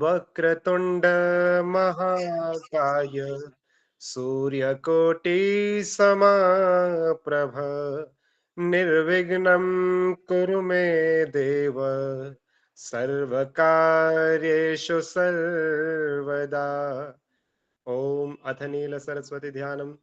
वक्रतुंड महाकाय सूर्यकोटि समप्रभ निर्विघ्नं कुरु मे देव सर्वकार्येषु सर्वदा। ओम अथ नील सरस्वती ध्यानम्।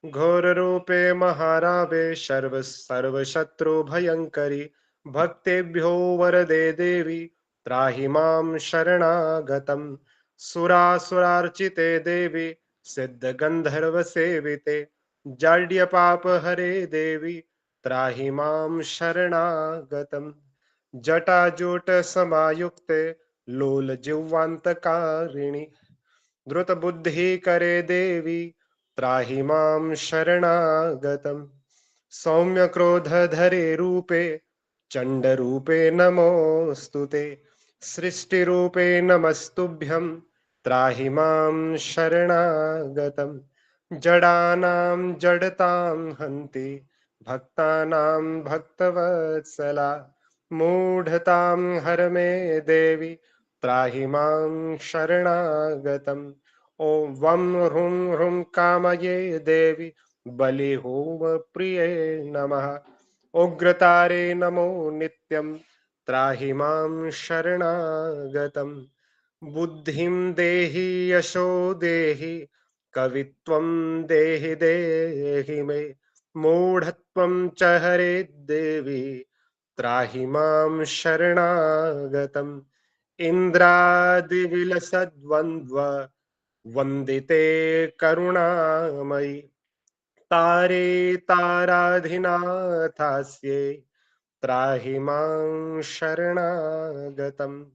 घोर रूपे महारावे सर्वशत्रु भयंकरी भक्तेभ्यो वरदे देवी त्राहि मां शरणागतम्। सुरासुरार्चिते देवी सिद्ध गंधर्व सेविते जाड्यपाप हरे देवी त्राहि मां शरणागतम्। जटाजूट समायुक्ते लोल जिह्वान्तकारिणि द्रुत बुद्धि करे देवी त्राहि मां शरणागतम्। सौम्य क्रोध धरे रूपे चंड रूपे नमोस्तुते सृष्टि रूपे नमस्तुभ्यं त्राहि मां शरणागतम्। जडानां जडतां हन्ति भक्तानां भक्तवत्सला मूढतां हर मे देवी त्राहि मां शरणागतम्। ओम वम ह्रूं ह्रूं कामये देवी बलि होम प्रिये नमः। उग्रतारे नमो नित्यं त्राहि मां शरणागतम्। बुद्धिं देहि यशो देहि कवित्वं देहि देहि मे मूढ़त्वं च हरे देवी त्राहि मां शरणागतम्। इंद्रादिविलसद्वन्द्व वंदिते करुणामयि तारे ताराधिनाथास्ये त्राहि मां शरणागतम्।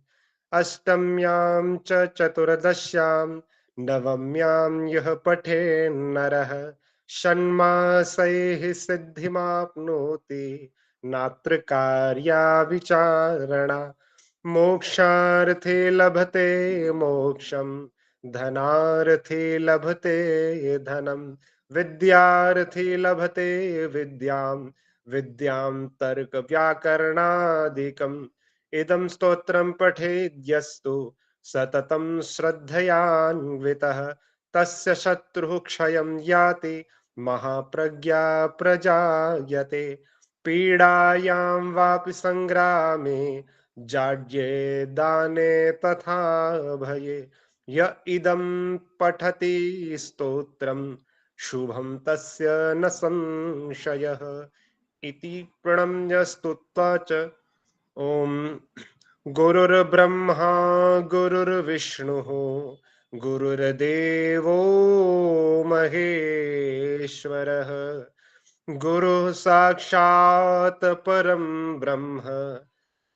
अष्टम्यां च चतुर्दश्यां नवम्यां यः पठेन्नरः षण्मासैः सिद्धिमाप्नोति नात्र कार्या विचारणा। मोक्षार्थे लभते मोक्षं धनार्थे लभते धनम् विद्यार्थी लभते विद्यां विद्यां तर्क व्याकरणादिकम्। इदं स्तोत्रं पठेद्यस्तु सततं श्रद्धयान्वितः तस्य शत्रुः क्षयं याति महाप्रज्ञा प्रजायते। पीडायां वापि संग्रामे जाड्ये दाने तथा भये य इदं पठति स्तोत्रम् शुभं तस्य न संशयः। इति प्रणम्य स्तुत्वा च ओम गुरुर्ब्रह्मा गुरुर्विष्णुः गुरुर्देवो महेश्वरः गुरुः साक्षात् परं ब्रह्म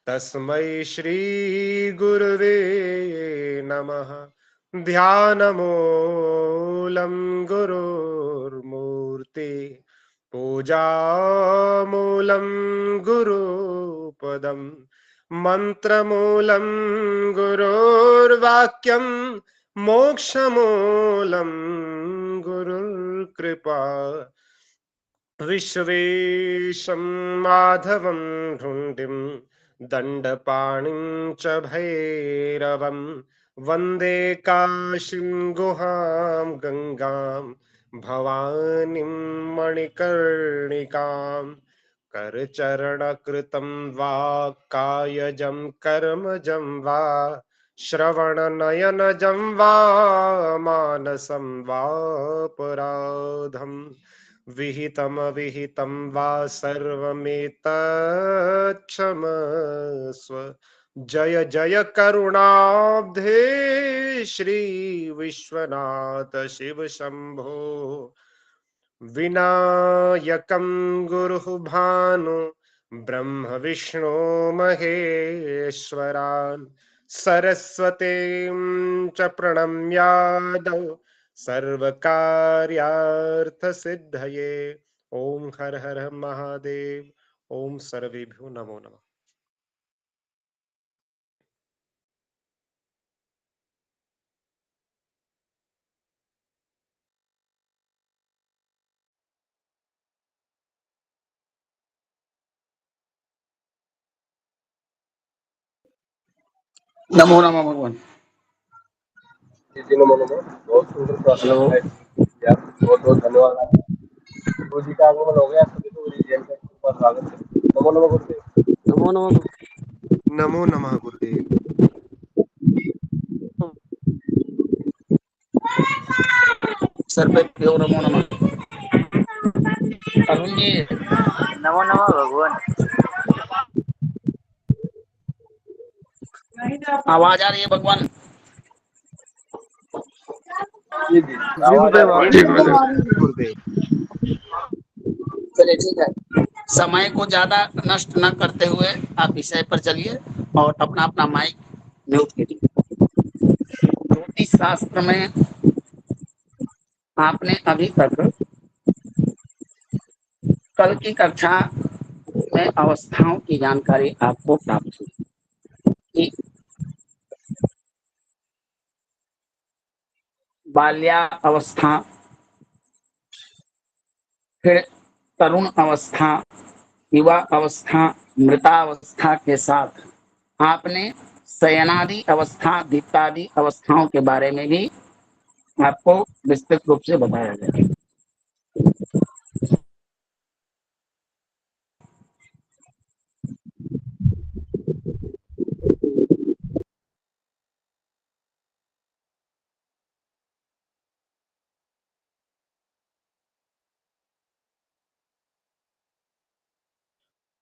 तस्मै श्री गुरुवे नमः। ध्यानमूलं गुरुर्मूर्ति पूजामूलं गुरुपदम् मंत्रमूलं गुरुर्वाक्यं मोक्षमूलं गुरुर्कृपा। विश्वेशं माधवं ढुण्डिं दण्डपाणिं च भैरवं वन्दे काशीं गुहां गङ्गां भवानीं मणिकर्णिकां। करचरणकृतं वा कायजं कर्मजं वा श्रवणनयनजं वा मानसं वापराधम् विहितम विहितं वा सर्वमेतत्क्षमस्व। जय जय करुणाब्धे श्री विश्वनाथ शिव शंभो। विनायकं गुरुः भानु ब्रह्म विष्णु महेश्वरान् सरस्वतीं च प्रणम्यादौ सर्वकार्यार्थसिद्धये। ओम हर हर महादेव। ओम सर्वेभ्यो नमो नमः। नमो नमः भगवान। जी नमो नमो। बहुत सुंदर प्रार्थना है यार, बहुत बहुत धन्यवाद। गुरु जी का आगमन हो गया, सभी को गुरु जी का स्वागत है। नमो नमो गुरुदेव। नमो नमः। नमो नमः गुरुदेव। सर्वेभ्यो नमो नमः। अरुण जी नमो नमः भगवान। आवाज आ रही है भगवान? जी जी जी आवाज आ गुरुदेव आ रही रही जी है। है। गुरुदेव, जी गुरुदेव। चलिए ठीक है, समय को ज्यादा नष्ट न करते हुए आप विषय पर चलिए और अपना अपना माइक म्यूट कीजिए। ज्योतिष शास्त्र में आपने अभी तक कल की कक्षा में अवस्थाओं की जानकारी आपको प्राप्त हुई कि बाल्यावस्था, फिर तरुण अवस्था, युवा अवस्था, मृतावस्था के साथ आपने शयनादि अवस्था, दीप्तादि अवस्थाओं के बारे में भी आपको विस्तृत रूप से बताया गया।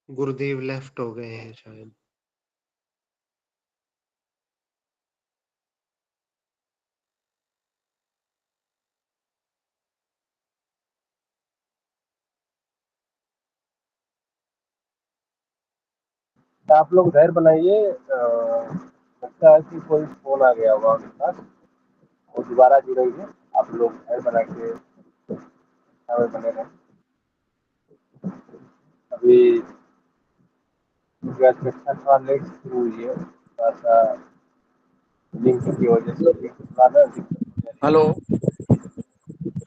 गुरुदेव लेफ्ट हो गए हैं शायद। आप लोग धैर्य बनाइए। लगता है कि कोई फोन आ गया होगा उनके पास, वो दोबारा जुड़ेंगे। आप लोग धैर्य बना के बने रहें। अभी कक्षा थोड़ा लेट शुरू हुई है, थोड़ा सा लिंक की वजह से लिंक थोड़ा ना दिक्कत हो जा रही हेलो,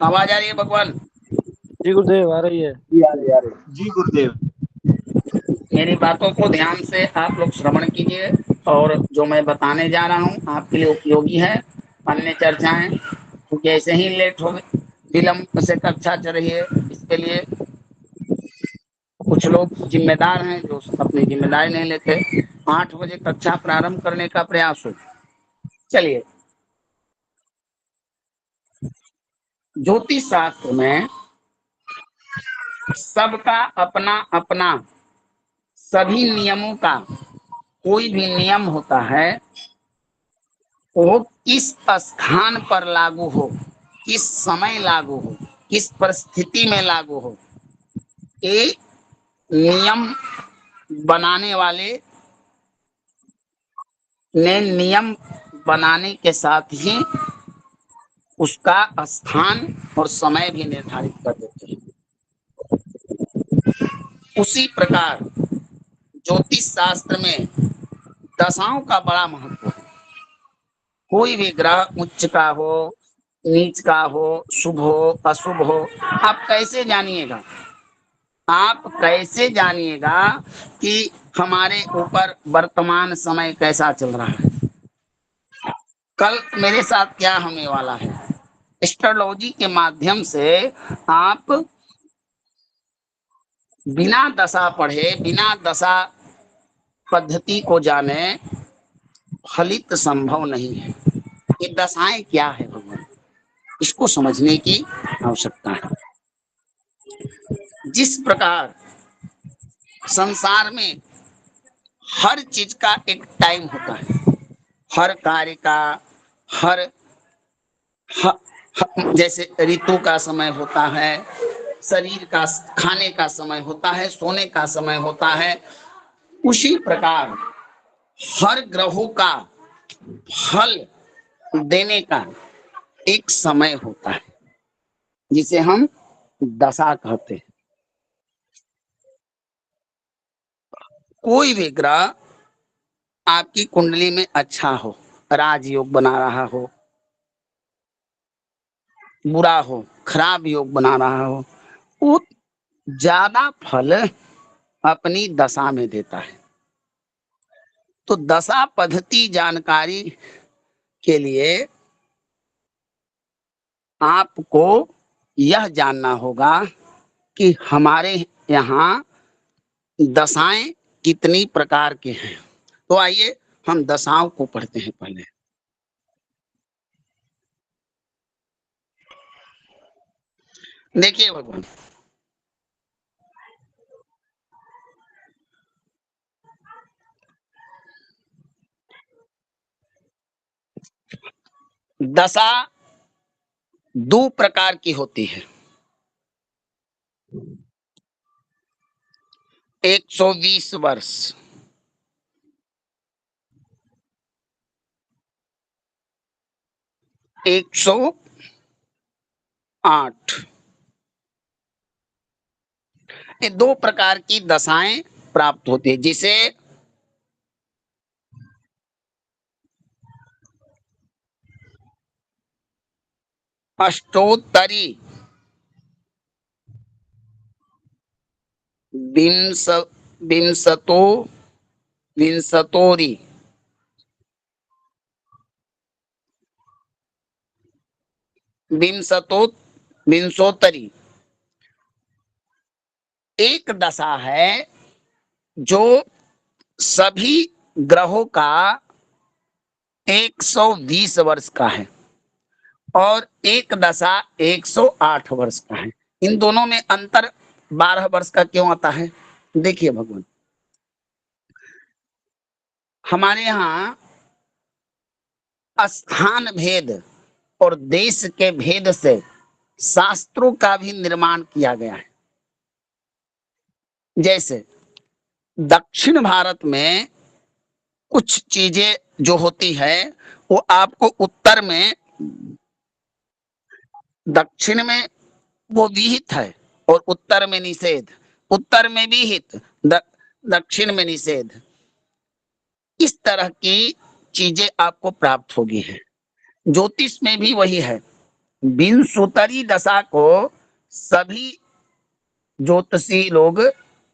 आवाज आ रही है भगवान? जी गुरुदेव आ रही है। है। जी आ रही आ रही। जी गुरुदेव। मेरी बातों को ध्यान से आप लोग श्रवण कीजिए और जो मैं बताने जा रहा हूँ आपके लिए उपयोगी है। अन्य चर्चाएं क्योंकि ऐसे ही लेट हो गए, विलंब से कक्षा चल रही है, इसके लिए कुछ लोग जिम्मेदार हैं जो अपनी जिम्मेदारी नहीं लेते। 8 बजे कक्षा प्रारंभ करने का प्रयास हो। चलिए, ज्योतिष शास्त्र में सबका अपना अपना सभी नियमों का कोई भी नियम होता है, वो किस स्थान पर लागू हो, किस समय लागू हो, किस परिस्थिति में लागू हो, ये नियम बनाने वाले ने नियम बनाने के साथ ही उसका स्थान और समय भी निर्धारित कर देते हैं। उसी प्रकार ज्योतिष शास्त्र में दशाओं का बड़ा महत्व है। कोई भी ग्रह उच्च का हो, नीच का हो, शुभ हो, अशुभ हो, आप कैसे जानिएगा? आप कैसे जानिएगा कि हमारे ऊपर वर्तमान समय कैसा चल रहा है? कल मेरे साथ क्या होने वाला है? एस्ट्रोलॉजी के माध्यम से आप बिना दशा पढ़े, बिना दशा पद्धति को जाने, फलित संभव नहीं है। ये दशाएं क्या है भगवान, इसको समझने की आवश्यकता है। जिस प्रकार संसार में हर चीज का एक टाइम होता है, हर कार्य का, हर जैसे ऋतु का समय होता है, शरीर का खाने का समय होता है, सोने का समय होता है, उसी प्रकार हर ग्रहों का फल देने का एक समय होता है जिसे हम दशा कहते हैं। कोई भी ग्रह आपकी कुंडली में अच्छा हो, राजयोग बना रहा हो, बुरा हो, खराब योग बना रहा हो, वो ज्यादा फल अपनी दशा में देता है। तो दशा पद्धति जानकारी के लिए आपको यह जानना होगा कि हमारे यहाँ दशाएं कितनी प्रकार के हैं। तो आइए हम दशाओं को पढ़ते हैं पहले। देखिए भगवान, दशा दो प्रकार की होती है। 120 वर्ष, 108, ये दो प्रकार की दशाएं प्राप्त होती है, जिसे अष्टोत्तरी विंश विंशतो विंशतोरी विंशोत्तरी एक दशा है जो सभी ग्रहों का 120 वर्ष का है और एक दशा 108 वर्ष का है। इन दोनों में अंतर 12 वर्ष का क्यों आता है? देखिए भगवान, हमारे यहाँ स्थान भेद और देश के भेद से शास्त्रों का भी निर्माण किया गया है। जैसे दक्षिण भारत में कुछ चीजें जो होती है वो आपको उत्तर में, दक्षिण में वो विहित है और उत्तर में निषेध, उत्तर में विहित, दक्षिण में निषेध। इस तरह की चीजें आपको प्राप्त होगी है। ज्योतिष में भी वही है। विंशोत्तरी दशा को सभी ज्योतिषी लोग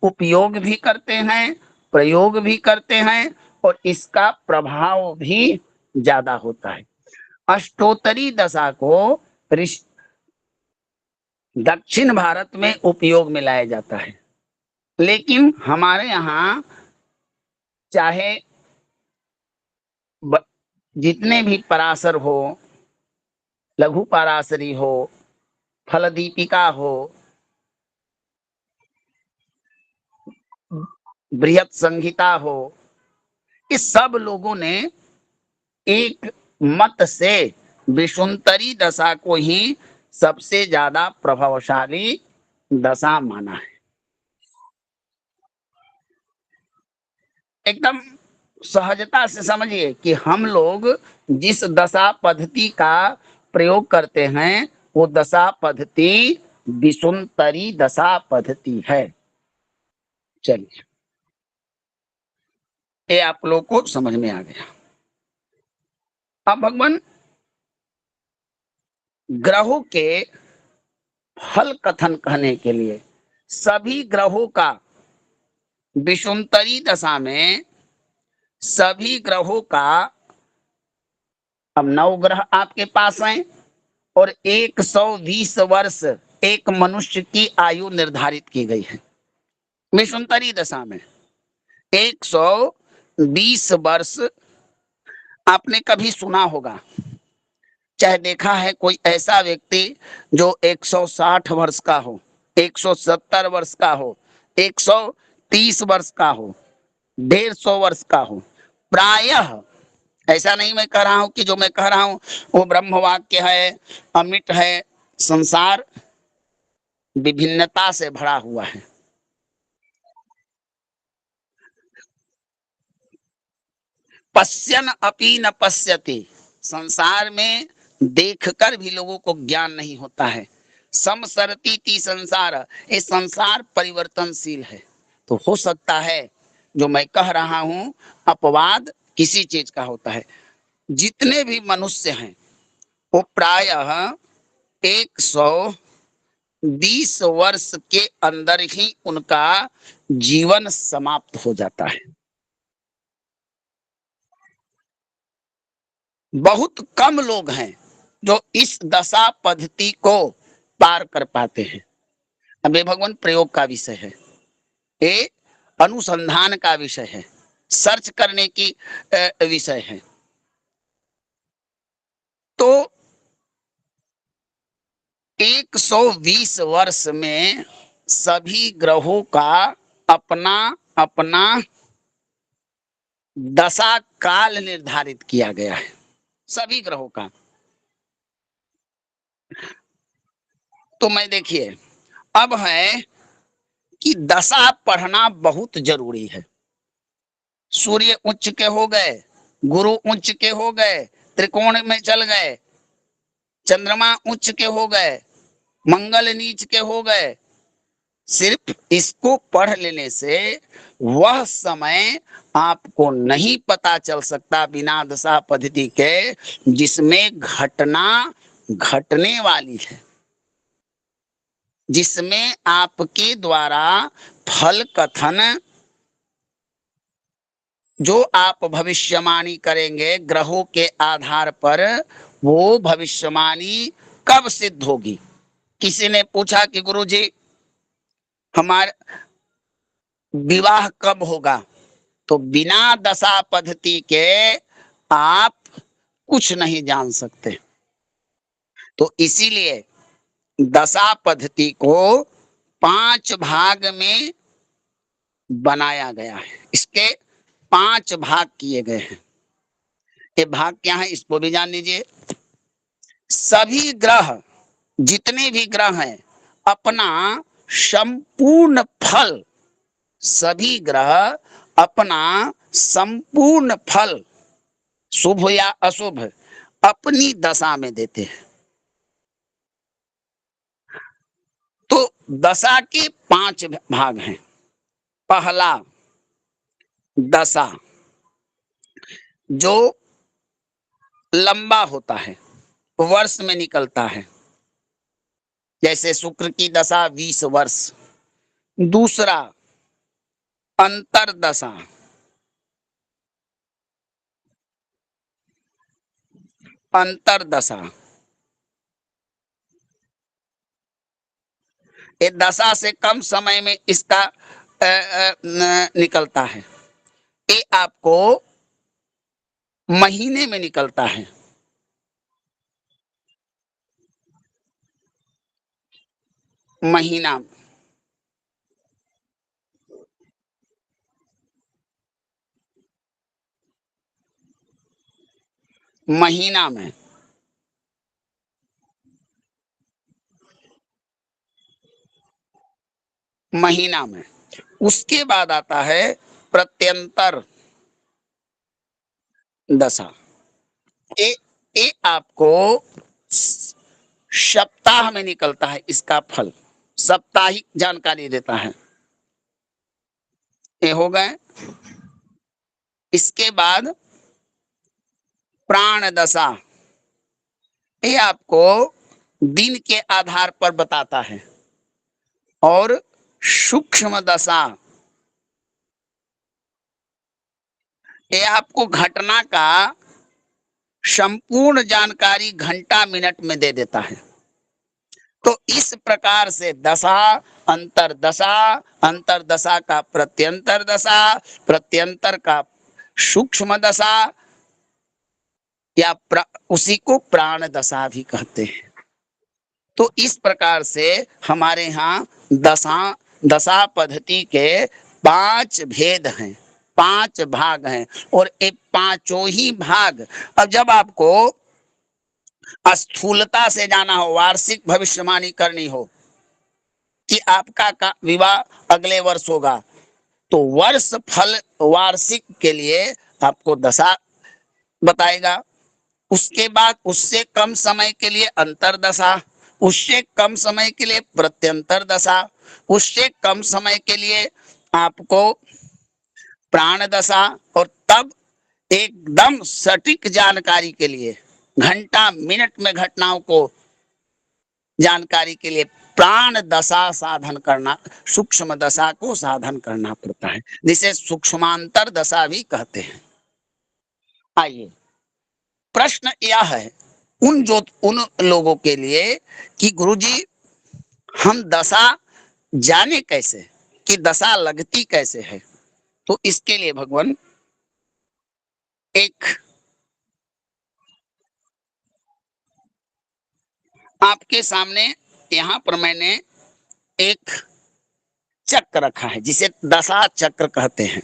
उपयोग भी करते हैं, प्रयोग भी करते हैं और इसका प्रभाव भी ज्यादा होता है। अष्टोत्तरी दशा को दक्षिण भारत में उपयोग में लाया जाता है, लेकिन हमारे यहाँ चाहे जितने भी पराशर हो, लघु पराशरी हो, फलदीपिका हो, बृहत संहिता हो, इस सब लोगों ने एक मत से विंशोत्तरी दशा को ही सबसे ज्यादा प्रभावशाली दशा माना है। एकदम सहजता से समझिए कि हम लोग जिस दशा पद्धति का प्रयोग करते हैं वो दशा पद्धति विंशोत्तरी दशा पद्धति है। चलिए, ये आप लोग को समझ में आ गया। अब भगवान ग्रहों के फल कथन कहने के लिए सभी ग्रहों का विंशोत्तरी दशा में सभी ग्रहों का, अब 9 ग्रह आपके पास हैं और 120 वर्ष एक मनुष्य की आयु निर्धारित की गई है। विंशोत्तरी दशा में 120 वर्ष आपने कभी सुना होगा, चाहे देखा है कोई ऐसा व्यक्ति जो 160 वर्ष का हो, 170 वर्ष का हो, 130 वर्ष का हो, 150 वर्ष का हो। प्रायः ऐसा नहीं मैं कह रहा हूं कि जो मैं कह रहा हूं वो ब्रह्म वाक्य है, अमिट है। संसार विभिन्नता से भरा हुआ है। पश्यन अपि न पश्यति, संसार में देखकर भी लोगों को ज्ञान नहीं होता है। समसरती संसार, ये संसार परिवर्तनशील है। तो हो सकता है जो मैं कह रहा हूं अपवाद किसी चीज का होता है। जितने भी मनुष्य हैं वो प्रायः 120 वर्ष के अंदर ही उनका जीवन समाप्त हो जाता है। बहुत कम लोग हैं जो इस दशा पद्धति को पार कर पाते हैं। अब ये भगवान प्रयोग का विषय है, ये अनुसंधान का विषय है, सर्च करने की विषय है। तो 120 वर्ष में सभी ग्रहों का अपना अपना दशा काल निर्धारित किया गया है, सभी ग्रहों का। तो मैं देखिए, अब है कि दशा पढ़ना बहुत जरूरी है। सूर्य उच्च के हो गए, गुरु उच्च के हो गए, त्रिकोण में चल गए, चंद्रमा उच्च के हो गए, मंगल नीच के हो गए। सिर्फ इसको पढ़ लेने से वह समय आपको नहीं पता चल सकता बिना दशा पद्धति के जिसमें घटना घटने वाली है, जिसमें आपके द्वारा फल कथन जो आप भविष्यवाणी करेंगे ग्रहों के आधार पर, वो भविष्यवाणी कब सिद्ध होगी। किसी ने पूछा कि गुरुजी हमारा विवाह कब होगा, तो बिना दशा पद्धति के आप कुछ नहीं जान सकते। तो इसीलिए दशा पद्धति को 5 भाग में बनाया गया है, इसके 5 भाग किए गए हैं। ये भाग क्या है इसको भी जान लीजिए। सभी ग्रह, जितने भी ग्रह हैं, अपना संपूर्ण फल, सभी ग्रह अपना संपूर्ण फल शुभ या अशुभ अपनी दशा में देते हैं। तो दशा के 5 भाग हैं। पहला दशा जो लंबा होता है, वर्ष में निकलता है, जैसे शुक्र की दशा 20 वर्ष। दूसरा अंतरदशा, अंतरदशा ये दशा से कम समय में इसका निकलता है। ये आपको महीने में निकलता है। महीना, महीना में, महीना में। उसके बाद आता है प्रत्यंतर दशा। ये आपको सप्ताह में निकलता है, इसका फल साप्ताहिक जानकारी देता है। ये हो गए। इसके बाद प्राण दशा, ये आपको दिन के आधार पर बताता है। और सूक्ष्म दशा, ये आपको घटना का संपूर्ण जानकारी घंटा मिनट में दे देता है। तो इस प्रकार से दशा, अंतरदशा, अंतरदशा का प्रत्यंतर दशा, प्रत्यंतर का सूक्ष्म दशा, या उसी को प्राण दशा भी कहते हैं। तो इस प्रकार से हमारे यहाँ दशा पद्धति के 5 भेद हैं, 5 भाग हैं। और ये 5 ही भाग, अब जब आपको स्थूलता से जाना हो, वार्षिक भविष्यवाणी करनी हो कि आपका विवाह अगले वर्ष होगा, तो वर्ष फल वार्षिक के लिए आपको दशा बताएगा। उसके बाद उससे कम समय के लिए अंतरदशा, उससे कम समय के लिए प्रत्यंतर दशा, उससे कम समय के लिए आपको प्राण दशा, और तब एकदम सटीक जानकारी के लिए घंटा मिनट में घटनाओं को जानकारी के लिए प्राण दशा साधन करना, सूक्ष्म दशा को साधन करना पड़ता है, जिसे सूक्ष्मांतर दशा भी कहते हैं। आइए, प्रश्न यह है उन लोगों के लिए कि गुरुजी हम दशा जाने कैसे, कि दशा लगती कैसे है। तो इसके लिए भगवान एक आपके सामने यहाँ पर मैंने एक चक्र रखा है जिसे दशा चक्र कहते हैं।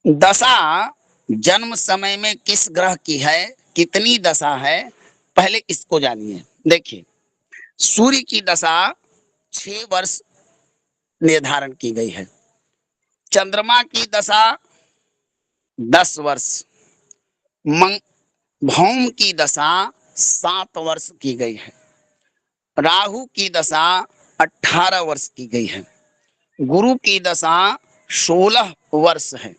दशा जन्म समय में किस ग्रह की है, कितनी दशा है, पहले इसको जानिए। देखिए, सूर्य की दशा 6 वर्ष निर्धारण की गई है, चंद्रमा की दशा 10 वर्ष, भौम की दशा 7 वर्ष की गई है, राहु की दशा 18 वर्ष की गई है, गुरु की दशा 16 वर्ष है,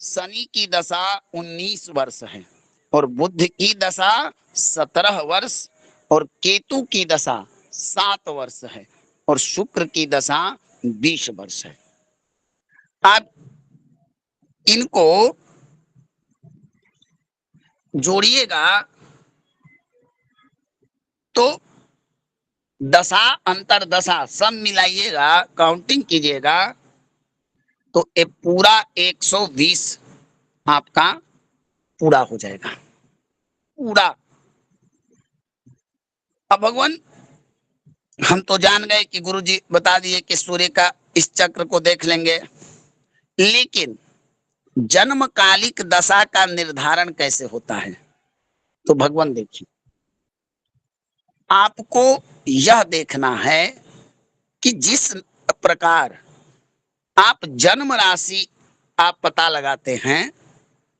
शनि की दशा 19 वर्ष है, और बुध की दशा 17 वर्ष, और केतु की दशा 7 वर्ष है, और शुक्र की दशा 20 वर्ष है। आप इनको जोड़िएगा तो दशा अंतर दशा सब मिलाइएगा, काउंटिंग कीजिएगा तो ये पूरा 120 आपका पूरा हो जाएगा, पूरा। अब भगवान हम तो जान गए कि गुरुजी बता दिए कि सूर्य का इस चक्र को देख लेंगे, लेकिन जन्मकालिक दशा का निर्धारण कैसे होता है। तो भगवान देखिए, आपको यह देखना है कि जिस प्रकार आप जन्म राशि आप पता लगाते हैं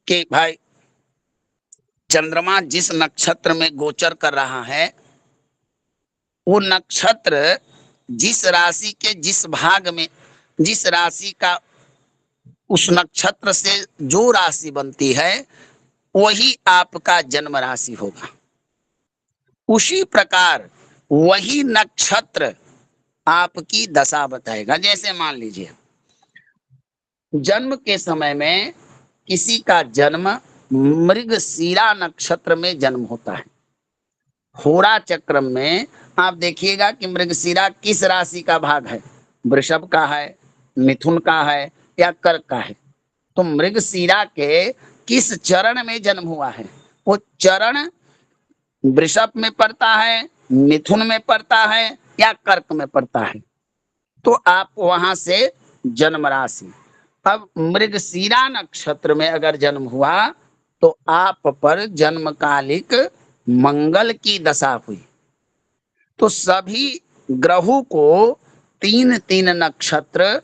कि भाई चंद्रमा जिस नक्षत्र में गोचर कर रहा है, वो नक्षत्र जिस राशि के जिस भाग में, जिस राशि का उस नक्षत्र से जो राशि बनती है वही आपका जन्म राशि होगा। उसी प्रकार वही नक्षत्र आपकी दशा बताएगा। जैसे मान लीजिए जन्म के समय में किसी का जन्म मृगशिरा नक्षत्र में जन्म होता है। होरा चक्र में आप देखिएगा कि मृगशिरा किस राशि का भाग है, वृषभ का है, मिथुन का है या कर्क का है। तो मृगशिरा के किस चरण में जन्म हुआ है, वो चरण वृषभ में पड़ता है, मिथुन में पड़ता है या कर्क में पड़ता है, तो आप वहां से जन्म राशि। अब मृगशिरा नक्षत्र में अगर जन्म हुआ तो आप पर जन्मकालिक मंगल की दशा हुई। तो सभी ग्रहों को 3-3 नक्षत्र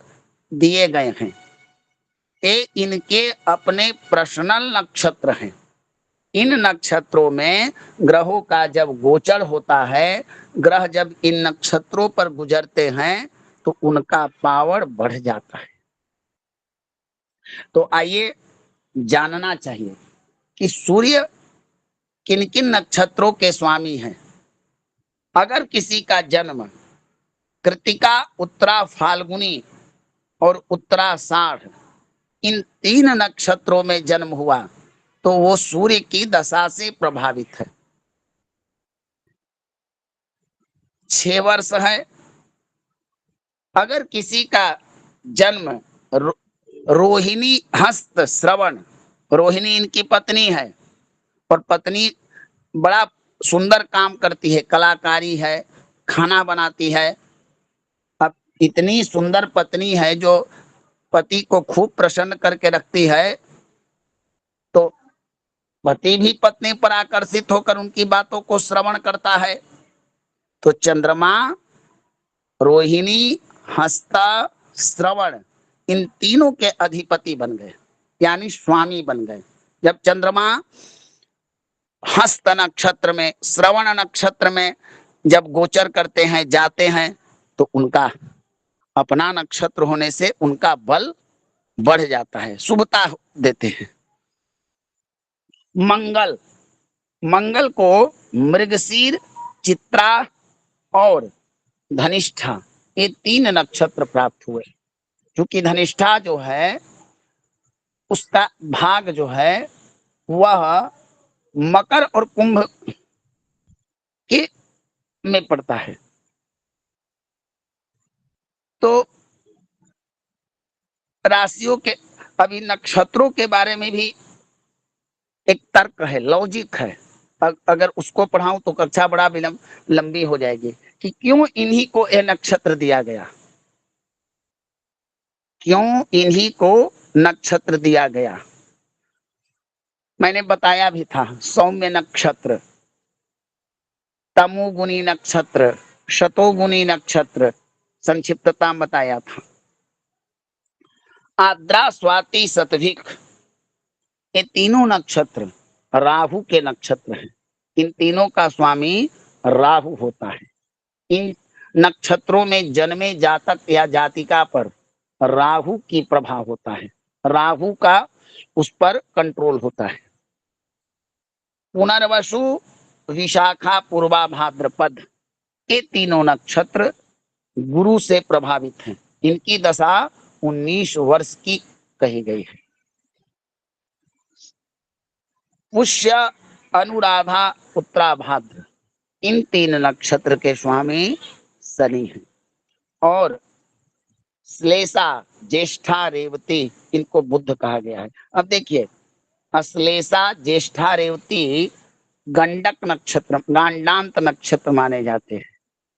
दिए गए हैं, ये इनके अपने पर्सनल नक्षत्र हैं। इन नक्षत्रों में ग्रहों का जब गोचर होता है, ग्रह जब इन नक्षत्रों पर गुजरते हैं तो उनका पावर बढ़ जाता है। तो आइए जानना चाहिए कि सूर्य किन किन नक्षत्रों के स्वामी हैं। अगर किसी का जन्म कृतिका, उत्तरा फाल्गुनी और उत्तराषाढ़ इन 3 नक्षत्रों में जन्म हुआ तो वो सूर्य की दशा से प्रभावित है। 6 वर्ष है। अगर किसी का जन्म रोहिणी, हस्त, श्रवण, रोहिणी इनकी पत्नी है और पत्नी बड़ा सुंदर काम करती है, कलाकारी है, खाना बनाती है। अब इतनी सुंदर पत्नी है जो पति को खूब प्रसन्न करके रखती है, तो पति भी पत्नी पर आकर्षित होकर उनकी बातों को श्रवण करता है। तो चंद्रमा रोहिणी, हस्ता, श्रवण इन तीनों के अधिपति बन गए, यानी स्वामी बन गए। जब चंद्रमा हस्त नक्षत्र में, श्रवण नक्षत्र में जब गोचर करते हैं, जाते हैं, तो उनका अपना नक्षत्र होने से उनका बल बढ़ जाता है, शुभता देते हैं। मंगल, मंगल को मृगशीर, चित्रा और धनिष्ठा ये 3 नक्षत्र प्राप्त हुए। क्योंकि धनिष्ठा जो है उसका भाग जो है वह मकर और कुंभ में पड़ता है। तो राशियों के, अभी नक्षत्रों के बारे में भी एक तर्क है, लॉजिक है। अगर उसको पढ़ाऊं तो कक्षा बड़ा लंबी हो जाएगी कि क्यों इन्हीं को यह नक्षत्र दिया गया, क्यों इन्हीं को नक्षत्र दिया गया। मैंने बताया भी था, सौम्य नक्षत्र, तमोगुणी नक्षत्र, शतोगुणी नक्षत्र, संक्षिप्तता बताया था। आद्रा, स्वाति, शतभिक, ये तीनों नक्षत्र राहु के नक्षत्र हैं। इन तीनों का स्वामी राहु होता है। इन नक्षत्रों में जन्मे जातक या जातिका पर राहु की प्रभाव होता है, राहु का उस पर कंट्रोल होता है। पुनर्वसु, विशाखा, पूर्वा, भाद्रपद, ये तीनों नक्षत्र गुरु से प्रभावित हैं। इनकी दशा 19 वर्ष की कही गई है। पुष्य, अनुराधा, उत्तराभाद्र, इन तीन नक्षत्र के स्वामी शनि हैं। और श्लेषा, ज्येष्ठा, रेवती, इनको बुध कहा गया है। अब देखिए, अश्लेषा, ज्येष्ठा, रेवती गंडक नक्षत्र, गांडांत नक्षत्र माने जाते हैं।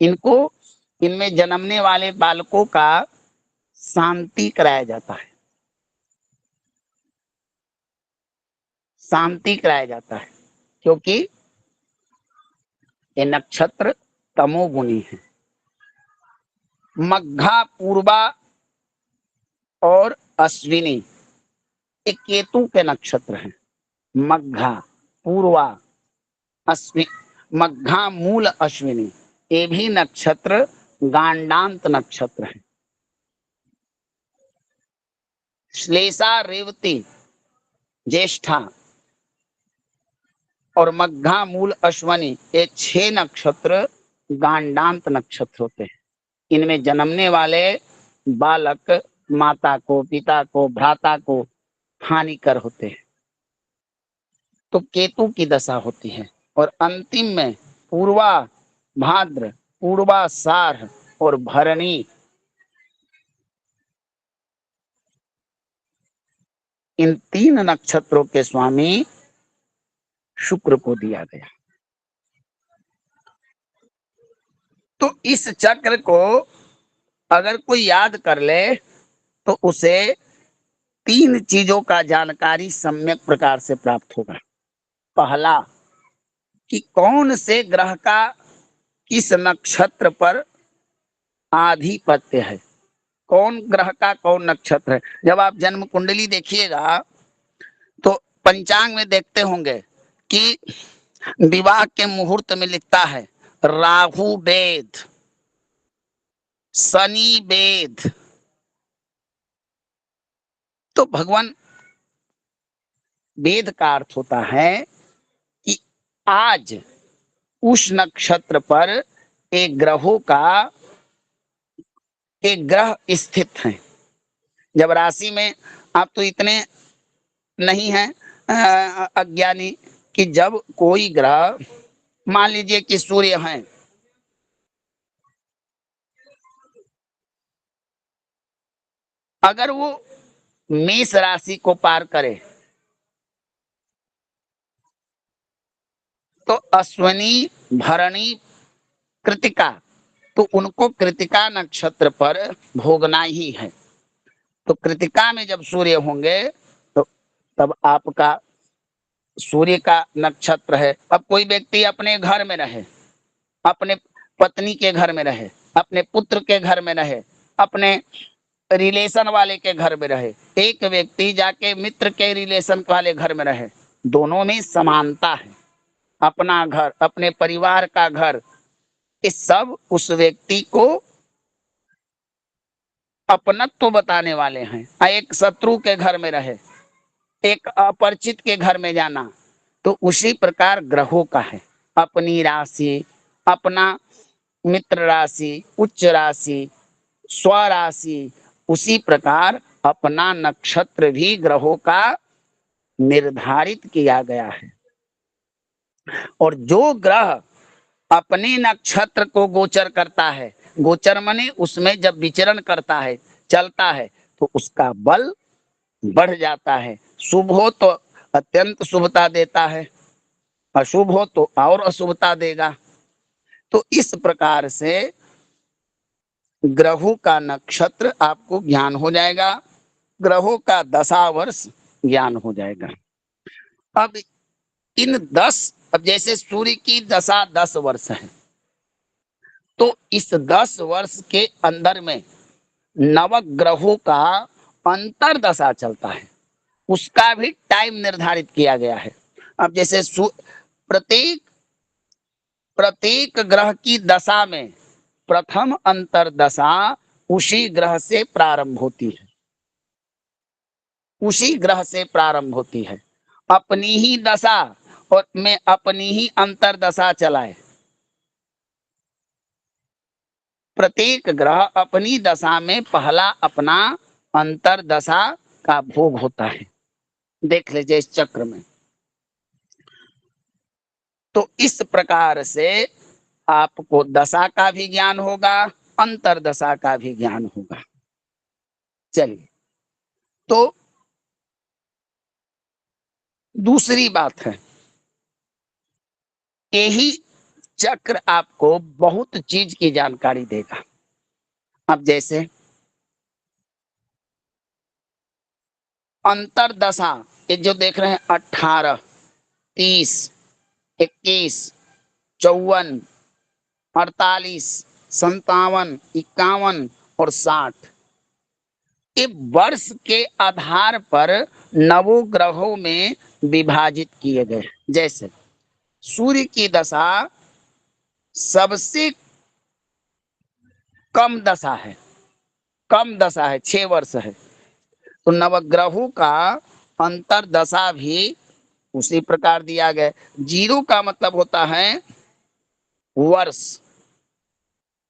इनको, इनमें जन्मने वाले बालकों का शांति कराया जाता है, शांति कराया जाता है, क्योंकि ये नक्षत्र तमोगुणी है। मघा, पूर्वा और अश्विनी, ये केतु के नक्षत्र हैं। मघा, पूर्वा, अश्विनी, मघा, मूल, अश्विनी, ये भी नक्षत्र गांडांत नक्षत्र है। श्लेषा, रेवती, ज्येष्ठा और मघा, मूल, अश्विनी, ये 6 नक्षत्र गांडांत नक्षत्र होते हैं। इनमें जन्मने वाले बालक माता को, पिता को, भ्राता को हानिकर होते हैं। तो केतु की दशा होती है। और अंतिम में पूर्वा भाद्र, पूर्वाषाढ़ और भरणी, इन 3 नक्षत्रों के स्वामी शुक्र को दिया गया। तो इस चक्र को अगर कोई याद कर ले तो उसे 3 चीजों का जानकारी सम्यक प्रकार से प्राप्त होगा। पहला, कि कौन से ग्रह का किस नक्षत्र पर आधिपत्य है, कौन ग्रह का कौन नक्षत्र है। जब आप जन्म कुंडली देखिएगा तो पंचांग में देखते होंगे कि विवाह के मुहूर्त में लिखता है राहु वेद, शनि वेद। तो भगवान, वेद का अर्थ होता है कि आज उस नक्षत्र पर एक ग्रहों का, एक ग्रह स्थित है। जब राशि में, आप तो इतने नहीं हैं अज्ञानी कि जब कोई ग्रह, मान लीजिए कि सूर्य है, अगर वो मेष राशि को पार करे तो अश्विनी, भरणी, कृतिका, तो उनको कृतिका नक्षत्र पर भोगना ही है। तो कृतिका में जब सूर्य होंगे तो तब आपका सूर्य का नक्षत्र है। अब कोई व्यक्ति अपने घर में रहे, अपने पत्नी के घर में रहे, अपने पुत्र के घर में रहे, अपने रिलेशन वाले के घर में रहे, एक व्यक्ति जाके मित्र के रिलेशन वाले घर में रहे, दोनों में समानता है। अपना घर, अपने परिवार का घर, इस सब उस व्यक्ति को अपनत्व बताने वाले हैं। एक शत्रु के घर में रहे, एक अपरिचित के घर में जाना, तो उसी प्रकार ग्रहों का है। अपनी राशि, अपना मित्र राशि, उच्च राशि, स्वराशि, उसी प्रकार अपना नक्षत्र भी ग्रहों का निर्धारित किया गया है। और जो ग्रह अपने नक्षत्र को गोचर करता है, गोचर माने उसमें जब विचरण करता है, चलता है, तो उसका बल बढ़ जाता है। शुभ हो तो अत्यंत शुभता देता है, अशुभ हो तो और अशुभता देगा। तो इस प्रकार से ग्रहों का नक्षत्र आपको ज्ञान हो जाएगा, ग्रहों का दशावर्ष ज्ञान हो जाएगा। अब इन 10, अब जैसे सूर्य की दशा 10 वर्ष है, तो इस 10 वर्ष के अंदर में नवग्रहों का अंतर दशा चलता है, उसका भी टाइम निर्धारित किया गया है। अब जैसे प्रत्येक प्रत्येक ग्रह की दशा में प्रथम अंतर दशा उसी ग्रह से प्रारंभ होती है, उसी ग्रह से प्रारंभ होती है। अपनी ही दशा और में अपनी ही अंतर दशा चलाए, प्रत्येक ग्रह अपनी दशा में पहला अपना अंतर दशा का भोग होता है। देख लीजिए इस चक्र में। तो इस प्रकार से आपको दशा का भी ज्ञान होगा, अंतर दशा का भी ज्ञान होगा। चलिए, तो दूसरी बात है, यही चक्र आपको बहुत चीज की जानकारी देगा। अब जैसे अंतर दशा, ये जो देख रहे हैं 18, 30, 21, 54, 48, 57, 51 और 60, ये वर्ष के आधार पर नवग्रहों में विभाजित किए गए। जैसे सूर्य की दशा सबसे कम दशा है, कम दशा है, 6 वर्ष है, तो नवग्रहों का अंतर दशा भी उसी प्रकार दिया गया। 0 का मतलब होता है वर्ष,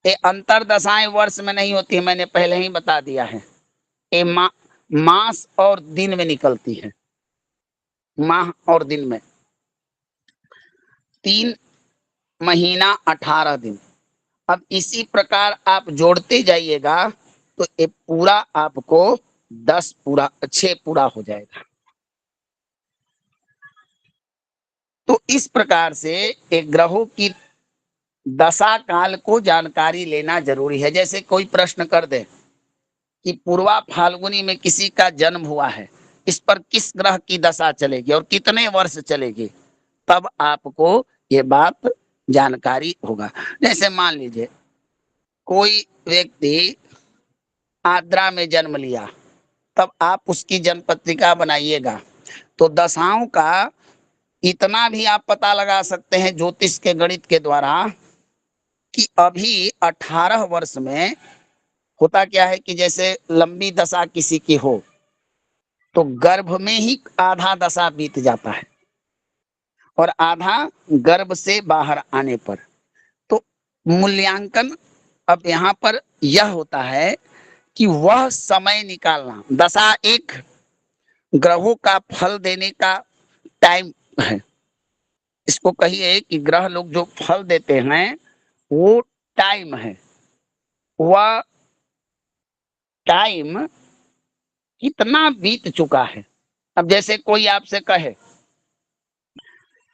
ये अंतर दशाएं वर्ष में नहीं होती है, मैंने पहले ही बता दिया है। ये मास और दिन में निकलती है, माह और दिन में। 3 महीना 18 दिन। अब इसी प्रकार आप जोड़ते जाइएगा तो ये पूरा आपको 6 पूरा हो जाएगा। तो इस प्रकार से एक ग्रहों की दशा काल को जानकारी लेना जरूरी है। जैसे कोई प्रश्न कर दे कि पूर्वा फाल्गुनी में किसी का जन्म हुआ है, इस पर किस ग्रह की दशा चलेगी और कितने वर्ष चलेगी, तब आपको ये बात जानकारी होगा। जैसे मान लीजिए कोई व्यक्ति आद्रा में जन्म लिया, तब आप उसकी जन्म पत्रिका बनाइएगा तो दशाओं का इतना भी आप पता लगा सकते हैं ज्योतिष के गणित के द्वारा कि अभी 18 वर्ष में होता क्या है कि जैसे लंबी दशा किसी की हो तो गर्भ में ही आधा दशा बीत जाता है और आधा गर्भ से बाहर आने पर। तो मूल्यांकन अब यहाँ पर यह होता है कि वह समय निकालना, दशा एक ग्रहों का फल देने का टाइम है। इसको कहिए कि ग्रह लोग जो फल देते हैं वो टाइम है, वह टाइम कितना बीत चुका है। अब जैसे कोई आपसे कहे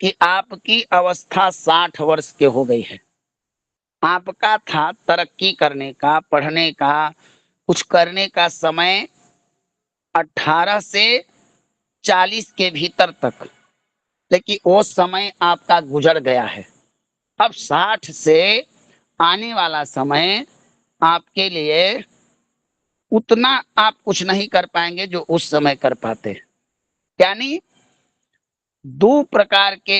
कि आपकी अवस्था 60 वर्ष के हो गई है, आपका था तरक्की करने का, पढ़ने का, कुछ करने का समय 18 से 40 के भीतर तक, लेकिन वो समय आपका गुजर गया है। अब 60 से आने वाला समय आपके लिए उतना आप कुछ नहीं कर पाएंगे जो उस समय कर पाते। यानी 2 प्रकार के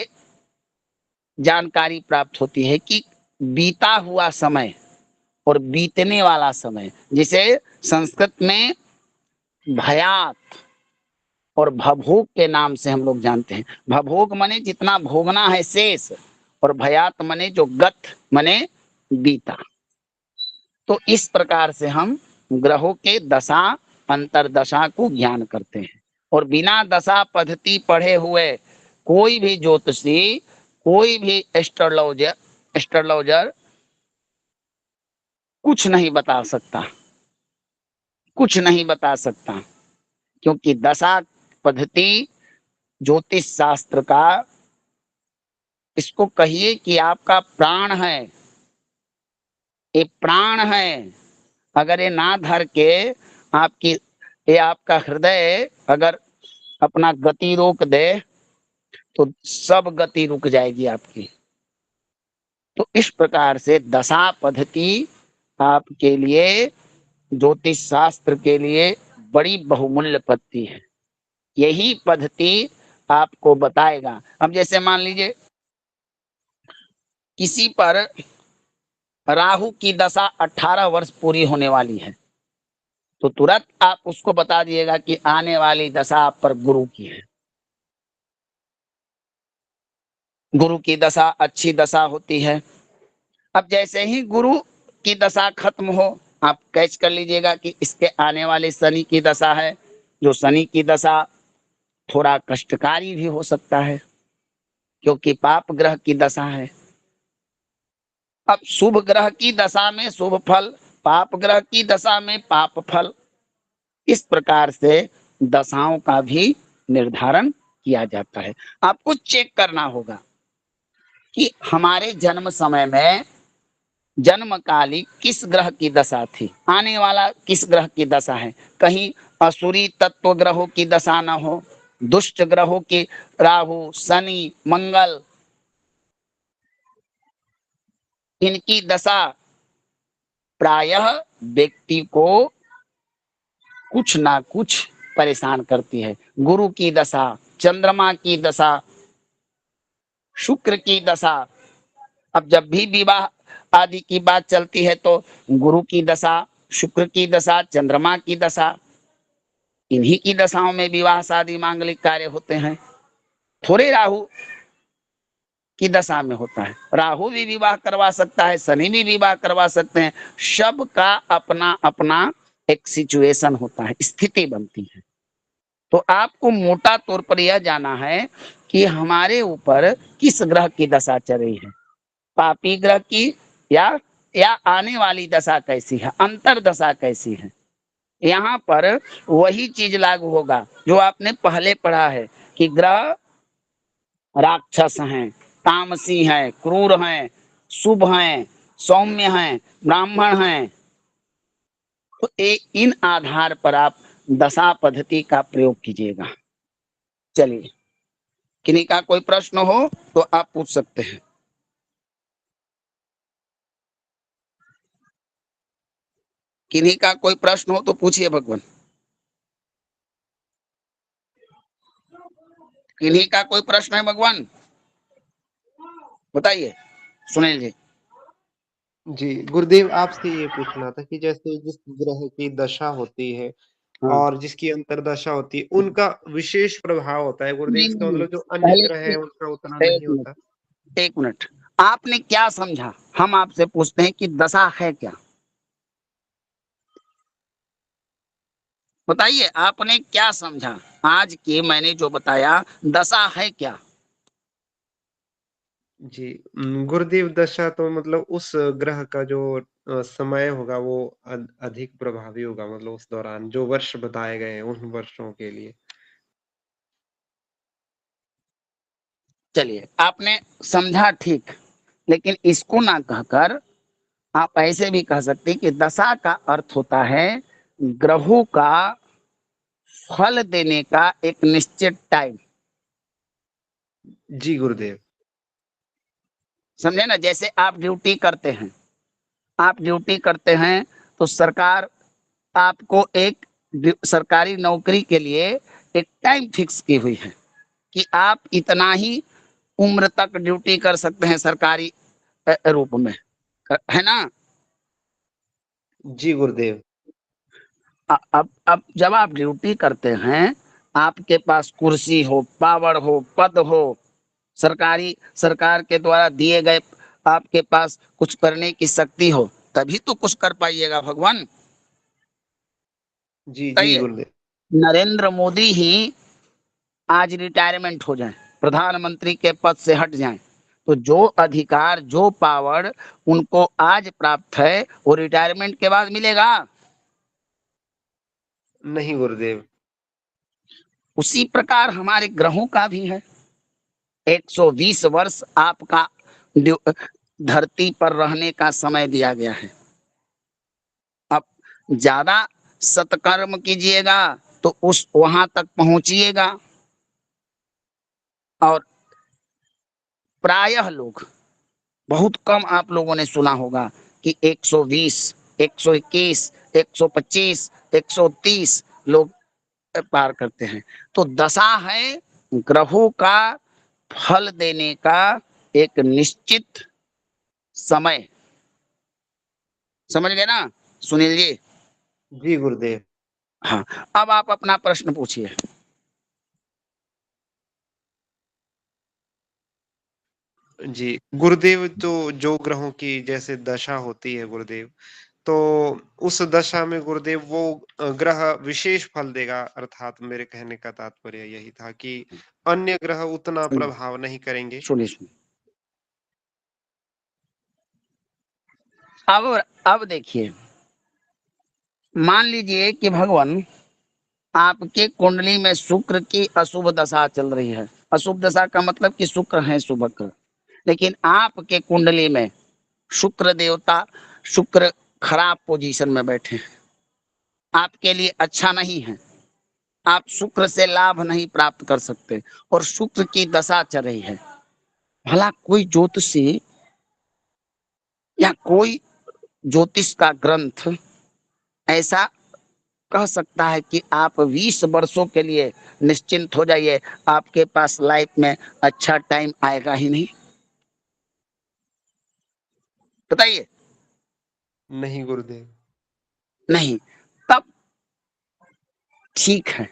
जानकारी प्राप्त होती है कि बीता हुआ समय और बीतने वाला समय, जिसे संस्कृत में भयात और भभोग के नाम से हम लोग जानते हैं। भभोग मने जितना भोगना है शेष, और भयात मने जो गत मने बीता। तो इस प्रकार से हम ग्रहों के दशा अंतर दशा को ज्ञान करते हैं। और बिना दशा पद्धति पढ़े हुए कोई भी ज्योतिषी, कोई भी एस्ट्रोलॉजर एस्ट्रोलॉजर कुछ नहीं बता सकता, कुछ नहीं बता सकता, क्योंकि दशा पद्धति ज्योतिष शास्त्र का, इसको कहिए कि आपका प्राण है, ये प्राण है। अगर ये ना धर के आपकी, ये आपका हृदय अगर अपना गति रोक दे तो सब गति रुक जाएगी आपकी। तो इस प्रकार से दशा पद्धति आपके लिए, ज्योतिष शास्त्र के लिए बड़ी बहुमूल्य पद्धति है। यही पद्धति आपको बताएगा। अब जैसे मान लीजिए किसी पर राहु की दशा 18 वर्ष पूरी होने वाली है, तो तुरंत आप उसको बता दिएगा कि आने वाली दशा आप पर गुरु की है। गुरु की दशा अच्छी दशा होती है। अब जैसे ही गुरु की दशा खत्म हो, आप कैच कर लीजिएगा कि इसके आने वाले शनि की दशा है, जो शनि की दशा थोड़ा कष्टकारी भी हो सकता है, क्योंकि पाप ग्रह की दशा है। अब शुभ ग्रह की दशा में शुभ फल, पाप ग्रह की दशा में पाप फल। इस प्रकार से दशाओं का भी निर्धारण किया जाता है। आपको चेक करना होगा कि हमारे जन्म समय में जन्मकाली किस ग्रह की दशा थी, आने वाला किस ग्रह की दशा है। कहीं असुरी तत्व ग्रहों की दशा ना हो, दुष्ट ग्रहों की, राहु, शनि, मंगल, इनकी दशा प्रायः व्यक्ति को कुछ ना कुछ परेशान करती है। गुरु की दशा, चंद्रमा की दशा, शुक्र की दशा। अब जब भी विवाह आदि की बात चलती है तो गुरु की दशा, शुक्र की दशा, चंद्रमा की दशा, इन्हीं की दशाओं में विवाह शादी मांगलिक कार्य होते हैं। थोड़े राहु की दशा में होता है। राहु भी विवाह करवा सकता है, शनि भी विवाह करवा सकते हैं। सबका अपना अपना एक सिचुएशन होता है, स्थिति बनती है। तो आपको मोटा तौर पर यह जाना है कि हमारे ऊपर किस ग्रह की दशा चल रही है, पापी ग्रह की या आने वाली दशा कैसी है, अंतर दशा कैसी है। यहाँ पर वही चीज लागू होगा जो आपने पहले पढ़ा है कि ग्रह राक्षस हैं, तामसी हैं, क्रूर हैं, शुभ हैं, सौम्य हैं, ब्राह्मण हैं। तो इन आधार पर आप दशा पद्धति का प्रयोग कीजिएगा। चलिए, किन्हीं का कोई प्रश्न हो तो आप पूछ सकते हैं। किन्हीं का कोई प्रश्न हो तो पूछिए भगवान। किन्हीं का कोई प्रश्न है भगवान, बताइए सुनील जी। जी गुरुदेव, आपसे ये पूछना था कि जैसे जिस ग्रह की दशा होती है हाँ। और जिसकी अंतर्दशा होती है, उनका विशेष प्रभाव होता है गुरुदेव। नहीं, इसका नहीं, मतलब जो अन्य पहले ग्रह है उनका उतना एक नहीं मिनट, होता। एक मिनट, आपने क्या समझा? हम आपसे पूछते हैं कि दशा है क्या, बताइए आपने क्या समझा? आज के मैंने जो बताया दशा है क्या? जी गुरुदेव, दशा तो मतलब उस ग्रह का जो समय होगा वो अधिक प्रभावी होगा, मतलब उस दौरान जो वर्ष बताए गए हैं उन वर्षों के लिए। चलिए, आपने समझा ठीक, लेकिन इसको ना कहकर आप ऐसे भी कह सकते हैं कि दशा का अर्थ होता है ग्रहों का फल देने का एक निश्चित टाइम। जी गुरुदेव। समझे ना? जैसे आप ड्यूटी करते हैं, आप ड्यूटी करते हैं तो सरकार आपको एक सरकारी नौकरी के लिए एक टाइम फिक्स की हुई है कि आप इतना ही उम्र तक ड्यूटी कर सकते हैं सरकारी रूप में, है ना? जी गुरुदेव। अब जब आप ड्यूटी करते हैं, आपके पास कुर्सी हो, पावर हो, पद हो, सरकार के द्वारा दिए गए आपके पास कुछ करने की शक्ति हो, तभी तो कुछ कर पाइएगा भगवान। जी जी कहिए, गुरुदेव। नरेंद्र मोदी ही आज रिटायरमेंट हो जाएं, प्रधानमंत्री के पद से हट जाएं, तो जो अधिकार, जो पावर उनको आज प्राप्त है वो रिटायरमेंट के बाद मिलेगा? नहीं गुरुदेव। उसी प्रकार हमारे ग्रहों का भी है। 120 वर्ष आपका धरती पर रहने का समय दिया गया है। अब ज्यादा सत्कर्म कीजिएगा तो उस वहां तक पहुंचिएगा। और प्रायः लोग, बहुत कम आप लोगों ने सुना होगा कि 120, 121, 125, 130 लोग पार करते हैं। तो दशा है ग्रहों का फल देने का एक निश्चित समय। समझ गए ना सुनील जी? जी गुरुदेव। हाँ, अब आप अपना प्रश्न पूछिए। जी गुरुदेव, तो जो ग्रहों की जैसे दशा होती है गुरुदेव, तो उस दशा में गुरुदेव वो ग्रह विशेष फल देगा, अर्थात मेरे कहने का तात्पर्य यही था कि अन्य ग्रह उतना प्रभाव नहीं करेंगे। सुनिए सुनिए, अब देखिए, मान लीजिए कि भगवान आपके कुंडली में शुक्र की अशुभ दशा चल रही है। अशुभ दशा का मतलब कि शुक्र है शुभ ग्रह, लेकिन आपके कुंडली में शुक्र देवता, शुक्र खराब पोजीशन में बैठे हैं, आपके लिए अच्छा नहीं है। आप शुक्र से लाभ नहीं प्राप्त कर सकते और शुक्र की दशा चल रही है। भला कोई ज्योतिषी या कोई ज्योतिष का ग्रंथ ऐसा कह सकता है कि आप 20 वर्षों के लिए निश्चिंत हो जाइए, आपके पास लाइफ में अच्छा टाइम आएगा ही नहीं? बताइए। नहीं गुरुदेव। नहीं। तब ठीक है,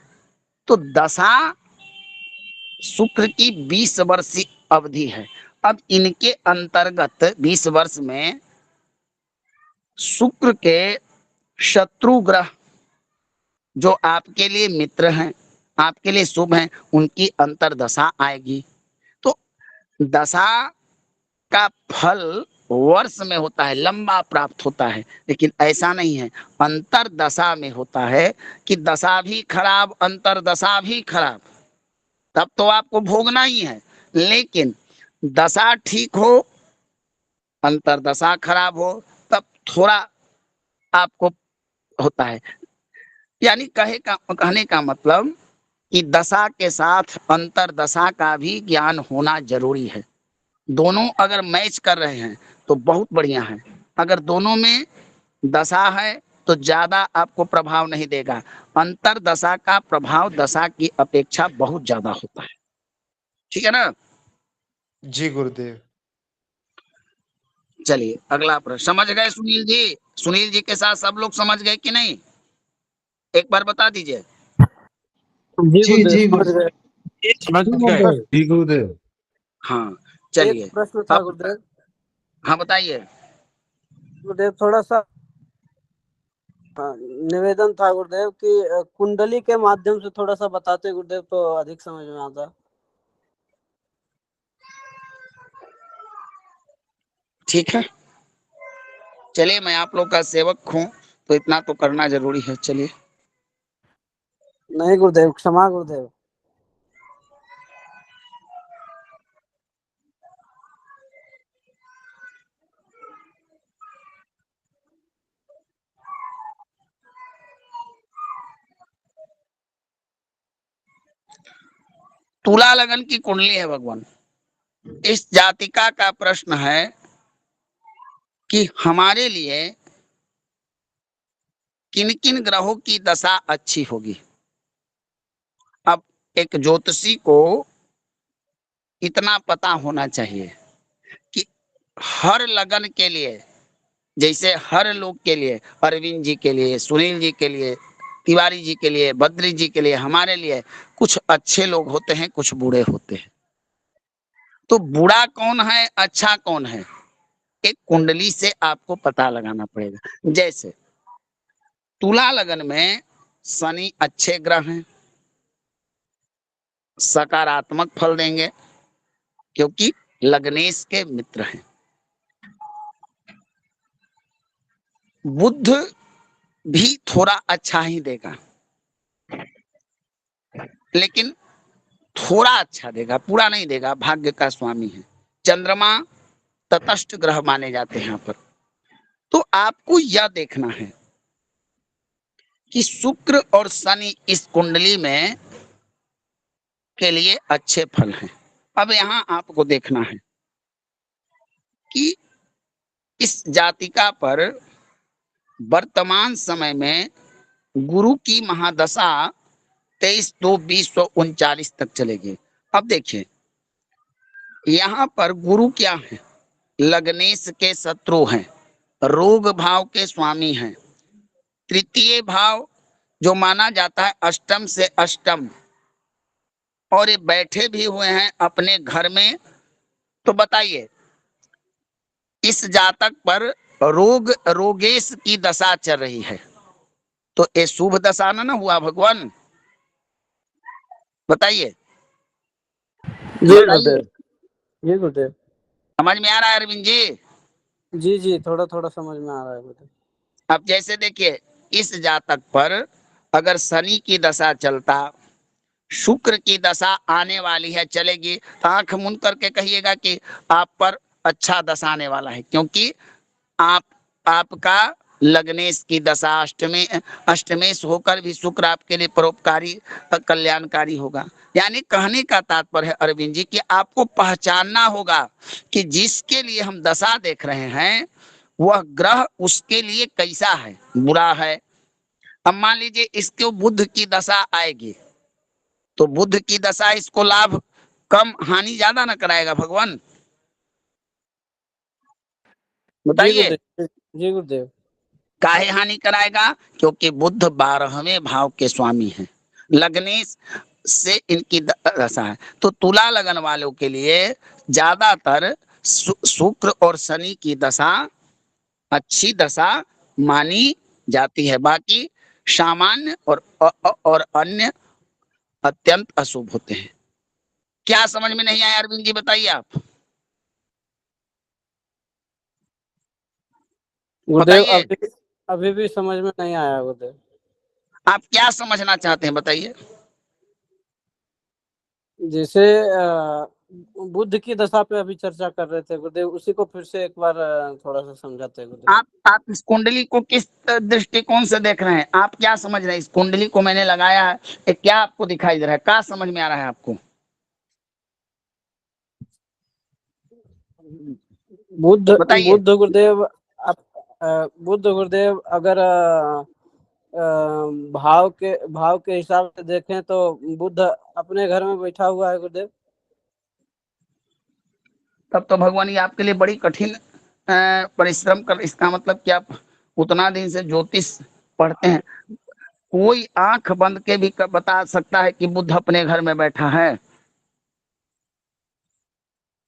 तो दशा शुक्र की 20 वर्षीय अवधि है। अब इनके अंतर्गत 20 वर्ष में शुक्र के शत्रु ग्रह जो आपके लिए मित्र हैं, आपके लिए शुभ हैं, उनकी अंतर्दशा आएगी। तो दशा का फल वर्ष में होता है, लंबा प्राप्त होता है, लेकिन ऐसा नहीं है। अंतर्दशा में होता है कि दशा भी खराब, अंतर्दशा भी खराब, तब तो आपको भोगना ही है। लेकिन दशा ठीक हो, अंतर्दशा खराब हो, तब थोड़ा आपको होता है। यानी कहने का मतलब कि दशा के साथ अंतर्दशा का भी ज्ञान होना जरूरी है। दोनों अगर मैच कर रहे हैं तो बहुत बढ़िया है। अगर दोनों में दशा है तो ज्यादा आपको प्रभाव नहीं देगा। अंतर्दशा का प्रभाव दशा की अपेक्षा बहुत ज्यादा होता है। ठीक है ना? जी गुरुदेव। चलिए अगला प्रश्न। समझ गए सुनील जी? सुनील जी के साथ सब लोग समझ गए कि नहीं? एक बार बता दीजिए। जी जी गुरुदेव जी समझ गए। समझ गए जी गुरुदेव। हाँ एक चलिए। प्रश्न था अब गुरुदेव। हाँ बताइए। गुरुदेव थोड़ा सा निवेदन था गुरुदेव कि कुंडली के माध्यम से थोड़ा सा बताते गुरुदेव तो अधिक समझ में आता। ठीक है, चलिए मैं आप लोग का सेवक हूँ तो इतना तो करना जरूरी है। चलिए। नहीं गुरुदेव, क्षमा गुरुदेव। तुला लगन की कुंडली है भगवान। इस जातिका का प्रश्न है कि हमारे लिए किन किन ग्रहों की दशा अच्छी होगी। अब एक ज्योतिषी को इतना पता होना चाहिए कि हर लगन के लिए, जैसे हर लोग के लिए, अरविंद जी के लिए, सुनील जी के लिए, तिवारी जी के लिए, बद्री जी के लिए, हमारे लिए कुछ अच्छे लोग होते हैं, कुछ बुरे होते हैं। तो बुरा कौन है, अच्छा कौन है, एक कुंडली से आपको पता लगाना पड़ेगा। जैसे तुला लगन में शनि अच्छे ग्रह हैं, सकारात्मक फल देंगे, क्योंकि लग्नेश के मित्र हैं। बुध भी थोड़ा अच्छा ही देगा, लेकिन थोड़ा अच्छा देगा, पूरा नहीं देगा, भाग्य का स्वामी है। चंद्रमा तटस्थ ग्रह माने जाते हैं यहाँ पर। तो आपको यह देखना है कि शुक्र और शनि इस कुंडली में के लिए अच्छे फल हैं। अब यहाँ आपको देखना है कि इस जातिका पर वर्तमान समय में गुरु की महादशा 23/2/2039 तक चलेगी। अब देखिए यहाँ पर गुरु क्या है, लग्नेश के शत्रु हैं, रोग भाव के स्वामी हैं, तृतीय भाव जो माना जाता है अष्टम से अष्टम, और ये बैठे भी हुए हैं अपने घर में। तो बताइए इस जातक पर रोगेश की दशा चल रही है, तो ये शुभ दशा ना हुआ भगवान? बताइए जी बताइए, गुरुदेव, जी गुरुदेव। समझ में आ रहा है अरविंद जी? जी जी, थोड़ा थोड़ा समझ में आ रहा है गुरुदेव। अब जैसे देखिए इस जातक पर अगर शनि की दशा चलता, शुक्र की दशा आने वाली है, चलेगी, तो आंख मूंद करके कहिएगा कि आप पर अच्छा दशा आने वाला है, क्योंकि आपका लग्नेश की दशा अष्टमेश होकर भी शुक्र आपके लिए परोपकारी कल्याणकारी होगा। यानी कहने का तात्पर्य है अरविंद जी कि आपको पहचानना होगा कि जिसके लिए हम दशा देख रहे हैं वह ग्रह उसके लिए कैसा है, बुरा है। अब मान लीजिए इसको बुध की दशा आएगी, तो बुध की दशा इसको लाभ कम हानि ज्यादा ना कराएगा भगवान? जी बताइए गुरुदेव, जी गुरुदेव। काहे हानि कराएगा? क्योंकि बुध 12वें भाव के स्वामी हैं, लग्नेश से इनकी दशा है। तो तुला लगन वालों के लिए ज्यादातर शुक्र और शनि की दशा अच्छी दशा मानी जाती है, बाकी सामान्य और अन्य अत्यंत अशुभ होते हैं। क्या समझ में नहीं आया अरविंद जी, बताइए आप गुरुदेव बताइए अभी भी समझ में नहीं आया गुरुदेव। आप क्या समझना चाहते हैं, बताइए। जैसे बुद्ध की दशा पे अभी चर्चा कर रहे थे गुरुदेव, उसी को फिर से एक बार थोड़ा सा समझाते हैं गुरुदेव। आप इस कुंडली को किस दृष्टिकोण से देख रहे हैं? आप क्या समझ रहे हैं? इस कुंडली को मैंने लगाया है, ये क्या आपको दिखाई दे रहा है? क्या समझ में आ रहा है आपको? बुद्ध बताइए। बुद्ध गुरुदेव बुद्ध गुरुदेव अगर भाव के हिसाब से देखें तो बुद्ध अपने घर में बैठा हुआ है गुरुदेव। तब तो भगवान ये आपके लिए बड़ी कठिन परिश्रम कर, इसका मतलब कि आप उतना दिन से ज्योतिष पढ़ते हैं, कोई आंख बंद के भी बता सकता है कि बुद्ध अपने घर में बैठा है?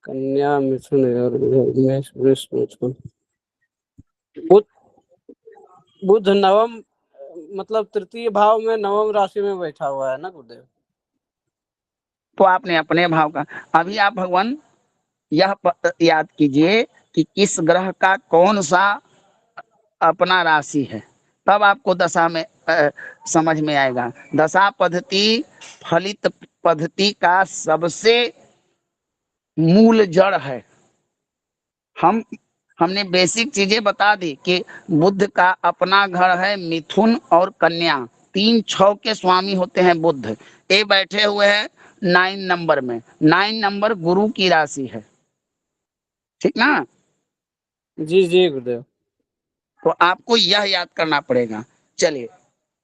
कन्या मिथुन और मेष वृष मिथुन। बुद्ध बुद्ध नवम मतलब तृतीय भाव में नवम राशि में बैठा हुआ है ना गुरुदेव। तो आपने अपने भाव का, अभी आप भगवान यह याद कीजिए कि किस ग्रह का कौन सा अपना राशि है, तब आपको दशा में समझ में आएगा। दशा पद्धति फलित पद्धति का सबसे मूल जड़ है। हमने बेसिक चीजें बता दी कि बुध का अपना घर है मिथुन और कन्या, 3-6 के स्वामी होते हैं बुध। ये बैठे हुए हैं 9 नंबर में, 9 नंबर गुरु की राशि है, ठीक ना? जी जी गुरुदेव। तो आपको यह याद करना पड़ेगा। चलिए,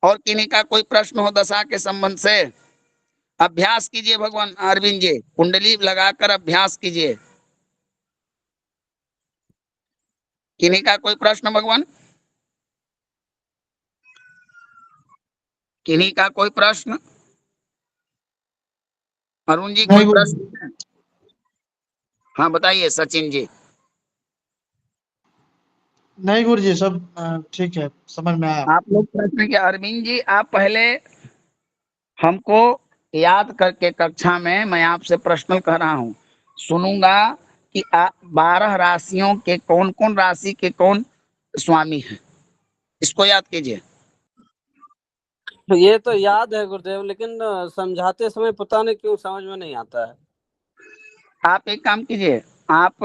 और किन्हीं का कोई प्रश्न हो दशा के संबंध से? अभ्यास कीजिए भगवान अरविंद जी, कुंडली लगाकर अभ्यास कीजिए। किन्हीं का कोई प्रश्न भगवान? किन्हीं का कोई प्रश्न? अरुण जी कोई प्रश्न? हाँ बताइए सचिन जी। नहीं गुरु जी, सब ठीक है, समझ में आया। आप लोग प्रश्न के, अरविंद जी आप पहले हमको याद करके कक्षा में, मैं आपसे प्रश्न कर रहा हूँ, सुनूंगा, कि 12 राशियों के कौन कौन राशि के कौन स्वामी हैं, इसको याद कीजिए। तो ये तो याद है गुरुदेव, लेकिन समझाते समय पता नहीं क्यों समझ में नहीं आता है। आप एक काम कीजिए, आप